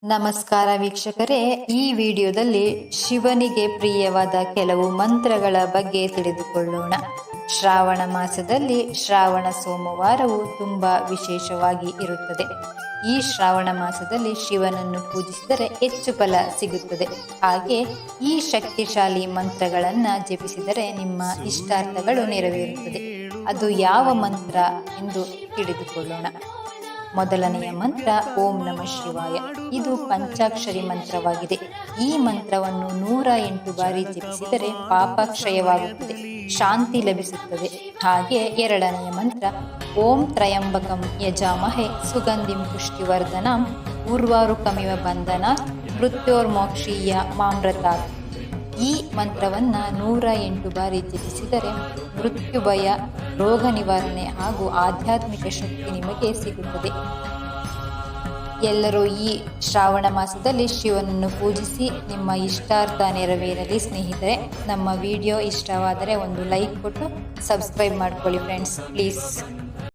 ನಮಸ್ಕಾರ ವೀಕ್ಷಕರೇ, ಈ ವಿಡಿಯೋದಲ್ಲಿ ಶಿವನಿಗೆ ಪ್ರಿಯವಾದ ಕೆಲವು ಮಂತ್ರಗಳ ಬಗ್ಗೆ ತಿಳಿದುಕೊಳ್ಳೋಣ. ಶ್ರಾವಣ ಮಾಸದಲ್ಲಿ ಶ್ರಾವಣ ಸೋಮವಾರವು ತುಂಬಾ ವಿಶೇಷವಾಗಿ ಇರುತ್ತದೆ. ಈ ಶ್ರಾವಣ ಮಾಸದಲ್ಲಿ ಶಿವನನ್ನು ಪೂಜಿಸಿದರೆ ಹೆಚ್ಚು ಫಲ ಸಿಗುತ್ತದೆ. ಹಾಗೆ ಈ ಶಕ್ತಿಶಾಲಿ ಮಂತ್ರಗಳನ್ನು ಜಪಿಸಿದರೆ ನಿಮ್ಮ ಇಷ್ಟಾರ್ಥಗಳು ನೆರವೇರುತ್ತದೆ. ಅದು ಯಾವ ಮಂತ್ರ ಎಂದು ತಿಳಿದುಕೊಳ್ಳೋಣ. ಮೊದಲನೆಯ ಮಂತ್ರ ಓಂ ನಮಃ ಶಿವಾಯ. ಇದು ಪಂಚಾಕ್ಷರಿ ಮಂತ್ರವಾಗಿದೆ. ಈ ಮಂತ್ರವನ್ನು 108 ಬಾರಿ ಜಪಿಸಿದರೆ ಪಾಪ ಕ್ಷಯವಾಗುತ್ತದೆ, ಶಾಂತಿ ಲಭಿಸುತ್ತದೆ. ಹಾಗೆ ಎರಡನೆಯ ಮಂತ್ರ ಓಂ ತ್ರಯಂಬಕಂ ಯಜಾಮಹೆ ಸುಗಂಧಿಂ ಪುಷ್ಟಿವರ್ಧನಂ ಉರ್ವಾರುಕಮಿವ ಬಂಧನಾತ್ ಮೃತ್ಯೋರ್ಮೋಕ್ಷೀಯ ಮಾಮೃತಾತ್. ಈ ಮಂತ್ರವನ್ನು 108 ಬಾರಿ ಜಪಿಸಿದರೆ ಮೃತ್ಯು ಭಯ, ರೋಗ ನಿವಾರಣೆ ಹಾಗೂ ಆಧ್ಯಾತ್ಮಿಕ ಶಕ್ತಿ ನಿಮಗೆ ಸಿಗುತ್ತದೆ. ಎಲ್ಲರೂ ಈ ಶ್ರಾವಣ ಮಾಸದಲ್ಲಿ ಶಿವನನ್ನು ಪೂಜಿಸಿ ನಿಮ್ಮ ಇಷ್ಟಾರ್ಥ ನೆರವೇರಲಿ. ಸ್ನೇಹಿತರೆ, ನಮ್ಮ ವಿಡಿಯೋ ಇಷ್ಟವಾದರೆ ಒಂದು ಲೈಕ್ ಕೊಟ್ಟು ಸಬ್ಸ್ಕ್ರೈಬ್ ಮಾಡ್ಕೊಳ್ಳಿ ಫ್ರೆಂಡ್ಸ್, ಪ್ಲೀಸ್.